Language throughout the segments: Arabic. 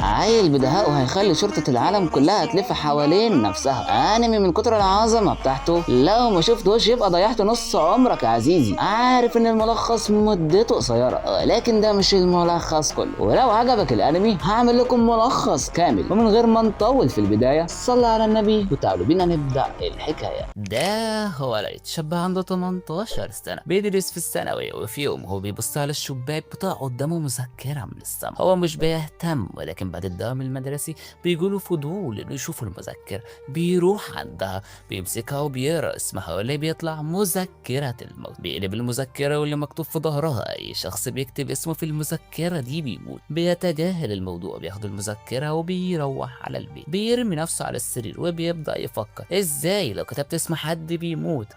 عيل بدهاء وهيخلي شرطة العالم كلها تلف حوالين نفسها. انمي من كتر العظمة بتاعته لو ما شفتوش يبقى ضيعت نص عمرك يا عزيزي. عارف ان الملخص مدته قصيرة، لكن ده مش الملخص كله. ولو عجبك الانمي هعمل لكم ملخص كامل. ومن غير ما نطول في البداية، صلى على النبي وتعالوا بينا نبدأ الحكاية. ده هو ولد شاب عنده 18 سنة بيدرس في الثانوي، وفي يوم هو بيبص على الشباك بتاع قدامه مذكرة من السما. هو مش بيهتم، ولكن بعد الدوام المدرسي بيجوله فضول انه يشوف المذكرة. بيروح عندها بيمسكها وبيقرا اسمها، واللي بيطلع مذكرة الموت. بيقلب المذكرة واللي مكتوب في ظهرها اي شخص بيكتب اسمه في المذكرة دي بيموت. بيتجاهل الموضوع، بياخد المذكرة وبيروح على البيت. بيرمي نفسه على السرير وبيبدأ يفكر ازاي لو كتبت اسم حد بيموت.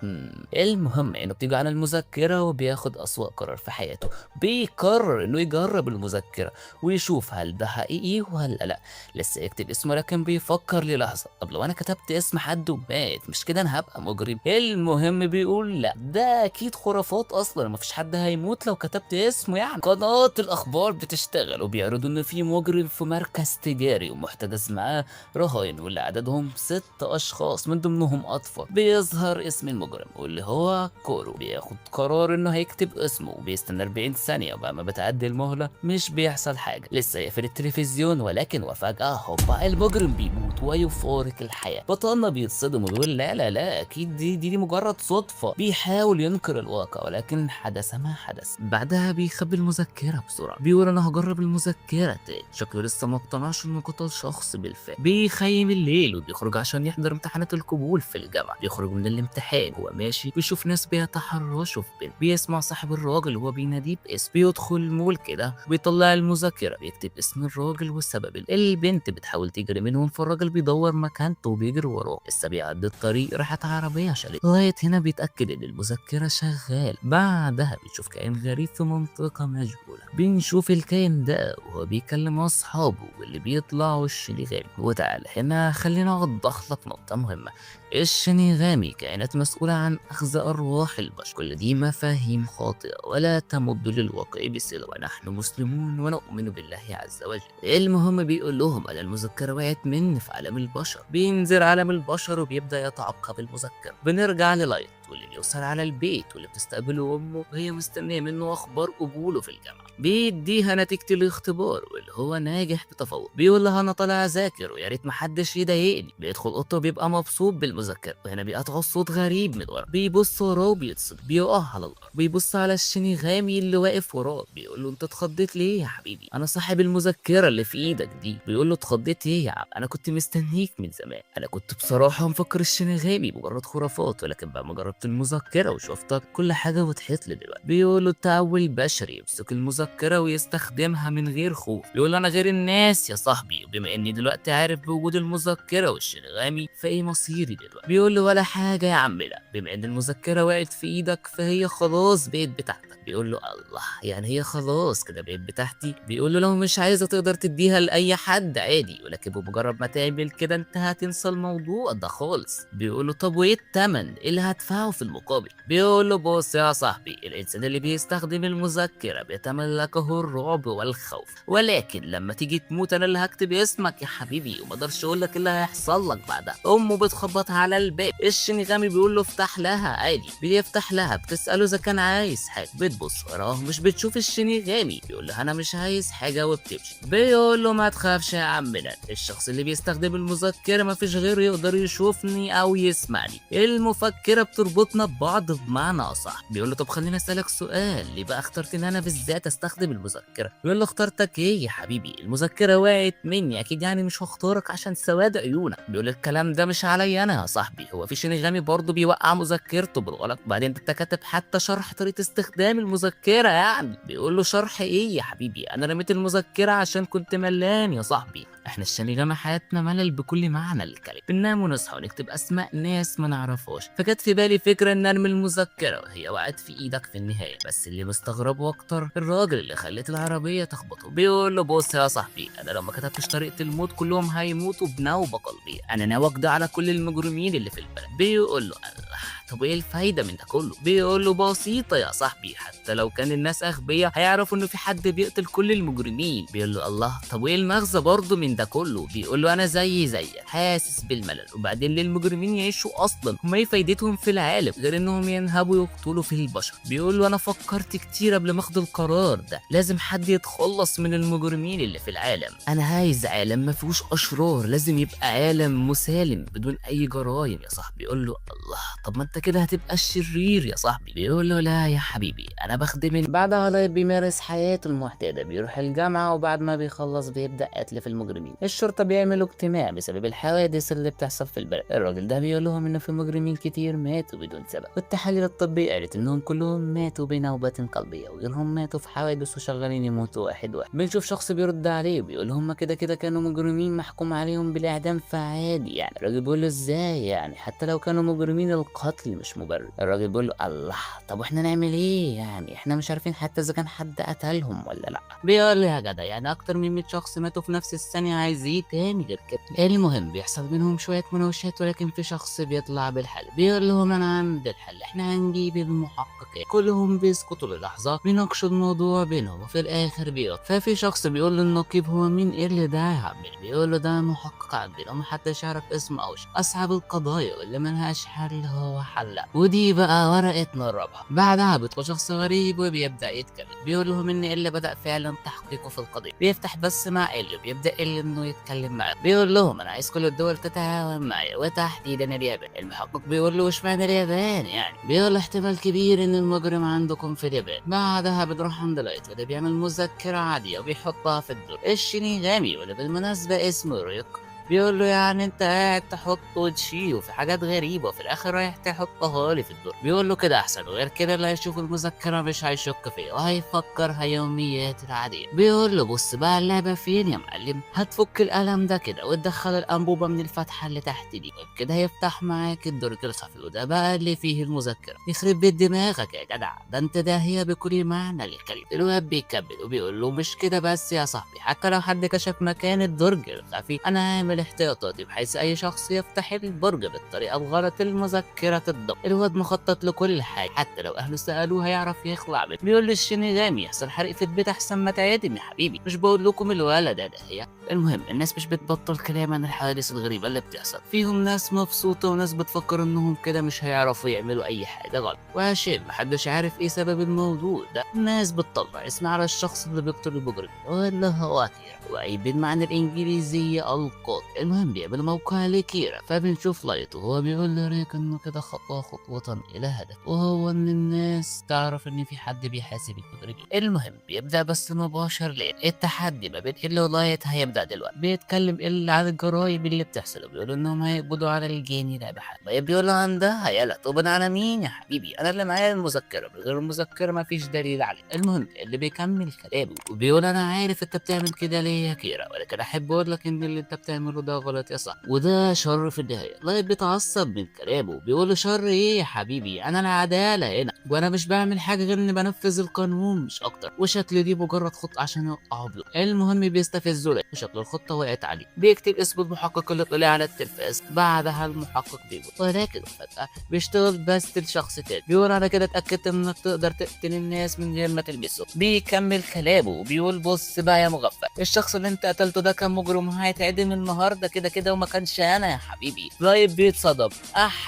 المهم انه بتيجي على المذكرة وبياخد أسوأ قرار في حياته. بيقرر انه يجرب المذكرة ويشوف هل ده حقيقي ولا لا. لسه يكتب اسمه، لكن بيفكر للحظة، طب لو انا كتبت اسم حد ومات مش كده انا هبقى مجرم؟ المهم بيقول لا، ده اكيد خرافات، اصلا مفيش حد هيموت لو كتبت اسمه. يعني قناة الاخبار بتشتغل وبيعرضوا ان في مجرم في مركز تجاري ومحتجز معاه رهائن، واللي عددهم 6 اشخاص من ضمنهم اطفال. بيظهر اسم المجرم واللي هو كورو. بياخد قرار انه هيكتب اسمه وبيستنى 40 ثانية، وبقى ما بتعدي المهلة مش بيحصل حاجة. لسه يقفل التلفزيون، ولكن وفجأة هوبا المجرم بيموت ويفارق الحياة. بطلنا بيتصدم وبيقول لا لا لا، اكيد دي مجرد صدفة. بيحاول ينكر الواقع، ولكن حدث ما حدث. بعدها بيخبي المذكرة بسرعة، بيقول انا هجرب المذكرة تاني. شكله لسه ما اقتنعش انه قتل شخص بالفعل. بيخيم الليل وبيخرج عشان يحضر امتحانات القبول في الجامعة. بيخرج من الامتحان وهو ماشي بيشوف ناس بيتحرشوا في بنت. بيسمع صاحب الراجل وهو بيناديه باسم. بيدخل مول كده بيطلع المذكرة، بيكتب اسم الراجل والسبب. البنت بتحاول تجري منهم، فالراجل بيدور مكانته وبيجري وراه. لسه بيعدي الطريق راحت عربية شالته. لغاية هنا بيتأكد ان المذكرة شغال. بعدها بيشوف كائن غريب في منطقة مجهولة. بنشوف الكائن ده وهو بيكلم اصحابه واللي بيطلعوا الشينيغامي. وتعال هنا خلينا اوضح لك نقطة مهمة. الشينيغامي كائنات مسؤولة عن أخذ أرواح البشر. كل دي مفاهيم خاطئة ولا تمد للواقع بصلة، ونحن مسلمون ونؤمن بالله عز وجل. المهم بيقول لهم أن المذكرة وقعت مني في عالم البشر. بينزل عالم البشر وبيبدأ يتعقب المذكرة. بنرجع للايت واللي بيوصل على البيت واللي بتستقبله أمه وهي مستنية منه أخبار قبوله في الجامعة. بيديها نتيجة الاختبار واللي هو ناجح بتفوق. بيقول لها أنا طالع أذاكر ويا ريت محدش يضايقني. بيدخل أوضته وبيبقى مبسوط بالمذكرة، وهنا بيقطعوا صوت غريب من ورا. بيبص وراه وبيتصدم، بيقع على الأرض. بيبص على الشينيغامي اللي واقف وراه. بيقول له أنت اتخضيت ليه يا حبيبي؟ أنا صاحب المذكرة اللي في إيدك دي. بيقول له اتخضيت إيه يا عم؟ أنا كنت مستنيك من زمان. أنا كنت بصراحة مفكر الشينيغامي مجرد خرافات، ولكن بقى ما جربت المذكرة وشفتك كل حاجة وضحت لي دلوقتي. بيقول له التعويل بشري، يمسك المذكرة ويستخدمها من غير خوف. بيقول له أنا غير الناس يا صاحبي، وبما إني دلوقتي عارف بوجود المذكرة والشينيغامي فإيه مصيري دلوقتي؟ بيقول له ولا حاجة يا عمنا، بما إن المذكرة وقعت في إيدك فهي خلاص بقت بتاعتك. بيقول له الله، يعني هي خلاص كده بقت بتاعتي؟ بيقول له لو مش عايزة تقدر تديها لأي حد عادي، ولكن بمجرد ما تعمل كده أنت هتنسى الموضوع ده خالص. بيقول له طب وإيه التمن اللي هدفعه في المقابل؟ بيقول له بص يا صاحبي، الإنسان اللي بيستخدم المذكرة بيتملكه الرعب والخوف، ولكن لما تيجي تموت أنا اللي هكتب اسمك يا حبيبي، وما اقدرش أقول لك اللي هيحصل لك بعدها. أمه بتخبط على الباب. الشينيغامي بيقول له افتح لها عادي. بيفتح لها، بتسأله إذا كان عايز حاجة. بتبص وراه مش بتشوف الشينيغامي. بيقول له أنا مش عايز حاجة وبتمشي. بيقول له ما تخافش يا عمنا، الشخص اللي بيستخدم المذكرة ما فيش غيره يقدر يشوفني أو يسمعني. المفكرة بتربطنا ببعض بمعنى أصح. بيقول له طب خليني أسألك سؤال، ليه بقى اخترت إن أنا بالذات أستخدم المذكرة؟ بيقول له اخترتك إيه يا حبيبي؟ المذكرة وقعت مني أكيد، يعني مش هختارك عشان سواد عيونك. بيقول الكلام ده مش عليا أنا يا صاحبي، هو في شينيغامي برضه بيوقع مذكرته بالغلط، وبعدين أنت كاتب حتى شرح طريقة استخدام المذكرة يعني. بيقول له شرح إيه يا حبيبي؟ أنا رميت المذكرة عشان كنت ملان يا صاحبي. احنا الشينيغامي حياتنا ملل بكل معنى الكلمة. بننام ونصحى ونكتب اسماء ناس ما نعرفهاش، فجت في بالي فكرة ان ارمي المذكرة وهي وقعت في ايدك في النهاية. بس اللي مستغربه اكتر الراجل اللي خلت العربية تخبطه. بيقول له بص يا صاحبي، انا لو ما كتبتش طريقة الموت كلهم هيموتوا بنوبة قلبية. انا ناوي اقضي على كل المجرمين اللي في البلد. بيقول له الله، طب ايه الفايده من ده كله؟ بيقول له بسيطه يا صاحبي، حتى لو كان الناس اغبياء هيعرفوا انه في حد بيقتل كل المجرمين. بيقول له الله، طب وايه المغزى برضه من ده كله؟ بيقول له انا زيك حاسس بالملل، وبعدين ليه المجرمين يعيشوا اصلا؟ هما ايه فايدتهم في العالم غير انهم ينهبوا ويقتلوا في البشر؟ بيقول له انا فكرت كتير قبل ما اخد القرار ده، لازم حد يتخلص من المجرمين اللي في العالم. انا عايز عالم ما فيهوش اشرار، لازم يبقى عالم مسالم بدون اي جرايم يا صاحبي. بيقول له الله، طب ما انت كده هتبقى الشرير يا صاحبي. بيقول له لا يا حبيبي، انا بخدم. بعدها لايت بيمارس حياته المعتاده، بيروح الجامعه وبعد ما بيخلص بيبدا قتل في المجرمين. الشرطه بيعملوا اجتماع بسبب الحوادث اللي بتحصل في البلد. الراجل ده بيقول لهم ان في مجرمين كتير ماتوا بدون سبب، والتحاليل الطبيه قالت انهم كلهم ماتوا بنوبات قلبيه، وغيرهم ماتوا في حوادث وشغالين يموتوا واحد واحد. بنشوف شخص بيرد عليه وبيقول هم كده كانوا مجرمين محكوم عليهم بالاعدام، فعادي يعني. الراجل بيقول له ازاي يعني؟ حتى لو كانوا مجرمين القتل مش مبرر. الراجل بيقول له الله، طب واحنا نعمل ايه يعني؟ احنا مش عارفين حتى اذا كان حد قتلهم ولا لا. بيقول له يا جدع، يعني اكتر من 100 شخص ماتوا في نفس الثانيه، عايز ايه تاني غير كده؟ المهم بيحصل بينهم شويه مناوشات، ولكن في شخص بيطلع بالحل. بيقول لهم انا عندي الحل، احنا هنجيب المحققين. كلهم بيسكتوا للحظه، بيناقشوا الموضوع بينهم، وفي الاخر بيقف. ففي شخص بيقول للنقيب هو مين ايه اللي ده يا عمي؟ بيقول له ده محقق عندنا ومحدش يعرف اسمه او اصعب القضايا واللي ملهاش حل هو حلها، ودي بقى ورقتنا الرابعه. بعدها بيدخل شخص غريب وبيبدا يتكلم، بيقول لهم ان اللي بدا فعلا تحقيقه في القضيه. بيفتح بس مع اللي بيبدا اللي انه يتكلم معاه، بيقول لهم انا عايز كل الدول تتعاون معايا وتحديدا اليابان. المحقق بيقول له اشمعنى اليابان يعني؟ بيقول له احتمال كبير ان المجرم عندكم في اليابان. بعدها بنروح عند لايت وده بيعمل مذكره عاديه وبيحطها في الدور. الشينيغامي وده بالمناسبه اسمه ريك بيقول له يعني انت قاعد تحط وتشيل وفي حاجات غريبه وفي الاخر رايح تحطها لي في الدور. بيقول له كده احسن، وغير كده اللي هيشوف المذكره مش هيشك فيا وهيفكرها يوميات العاديه. بيقول له بص بقى اللعبه فين يا معلم، هتفك القلم ده كده وتدخل الانبوبه من الفتحه اللي تحت دي، وبكده هيفتح معاك الدرج الخفي، وده بقى اللي فيه المذكره. يخرب بيت دماغك يا جدع، ده انت داهيه بكل معنى للكلمه. الواد بيكمل وبيقول له مش كده بس يا صاحبي، حتى لو حد كشف مكان الدرج الخفي انا هعمل احتياطاتي بحيث اي شخص يفتح البرج بالطريقه الغلط المذكره تضم. الواد مخطط لكل حاجه، حتى لو اهله سالوه هيعرف يخلع منه. بيقول للشينيغامي يحصل حريق في البيت احسن ما تعدم يا حبيبي، مش بقول لكم الولد ده هي. المهم الناس مش بتبطل كلام عن الحوادث الغريبه اللي بتحصل، فيهم ناس مبسوطه وناس بتفكر انهم كده مش هيعرفوا يعملوا اي حاجه غلط، وعشان محدش عارف ايه سبب الموضوع ده الناس بتطلع اسم على الشخص اللي بيقتل المجرم ولا هو كيرا، واي بالمعنى الانجليزيه القاتل. المهم بيقابل موقع لكيرا، فبنشوف لايت وهو بيقول لريك انه كده خطوه الى هدف، وهو ان الناس تعرف ان في حد بيحاسب المجرمين. المهم بيبدا بس مباشر ليه التحدي ما بين إل ولايت هيبدا دلوقتي. بيتكلم إل عن الجرايم اللي بتحصل وبيقولوا انهم هيقبضوا على الجاني ده بحال. طيب بيقول له عن ده هيلا تقبض على مين يا حبيبي؟ انا اللي معايا المذكره، من غير المذكره ما فيش دليل عليه. المهم اللي بيكمل كلامه وبيقول انا عارف انت بتعمل كده ليه يا كيرا، ولكن احب اقول لك ان اللي انت بتعمله ده غلط يا صاحبي، وده شر في النهايه. لايت بيتعصب من كلامه بيقول له شر ايه يا حبيبي؟ انا العداله هنا، وانا مش بعمل حاجه غير اني بنفذ القانون مش اكتر، وشكل دي مجرد خطه عشان يوقعوا بيه. المهم بيستفزه لايت وشكل الخطه وقعت عليه. بيكتب اسم المحقق اللي طلع على التلفاز. بعدها المحقق بيقول ولكن فجاه بيشتغل بس لشخص تاني، بيقول انا كده اتاكدت انك تقدر تقتل الناس من غير ما تلمسه. بيكمل كلامه وبيقول بص بقى يا مغفل، الشخص اللي انت قتلته ده كان مجرم هيتعدم النهارده كده وما كانش انا يا حبيبي. لايت بيتصدم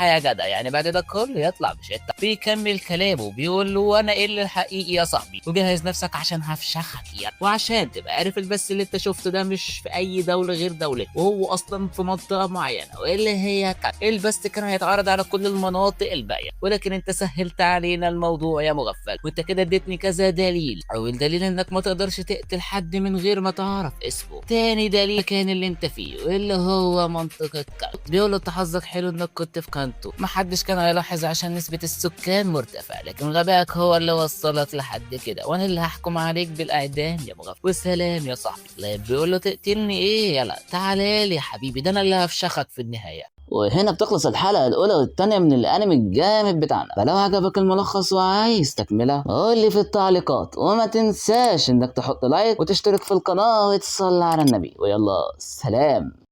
يا جدع، يعني بعد ده كله يطلع مش انت. بيكمل كلامه بيقول له انا ايه اللي الحقيقي يا صاحبي، وجهز نفسك عشان هفشخك يعني. وعشان تبقى عارف البث اللي انت شفته ده مش في اي دوله غير دولتك، وهو اصلا في منطقه معينه واللي هي كان البث كان هيتعرض على كل المناطق الباقيه، ولكن انت سهلت علينا الموضوع يا مغفل، وانت كده اديتني كذا دليل. اول دليل انك ما تقدرش تقتل حد من غير ما تعرف اسمه، تاني دليل كان اللي انت فيه واللي هو منطقه كانتو. بيقول له انت حظك حلو انك كنت في كانتو، محدش كان هيلاحظ عشان نسبه السكان مرتفعه، لكن غبائك هو اللي وصلك لحد كده، وانا اللي هحكم عليك بالاعدام يا مغفل. والسلام يا صاحبي. بيقول له تقتلني ايه؟ يلا تعالى لي يا حبيبي، ده انا اللي هفشخك في النهايه. وهنا بتخلص الحلقة الأولى والتانية من الأنمي الجامد بتاعنا. فلو عجبك الملخص وعايز تكملة قول لي في التعليقات، وما تنساش إنك تحط لايك وتشترك في القناة وتصلي على النبي، ويلا سلام.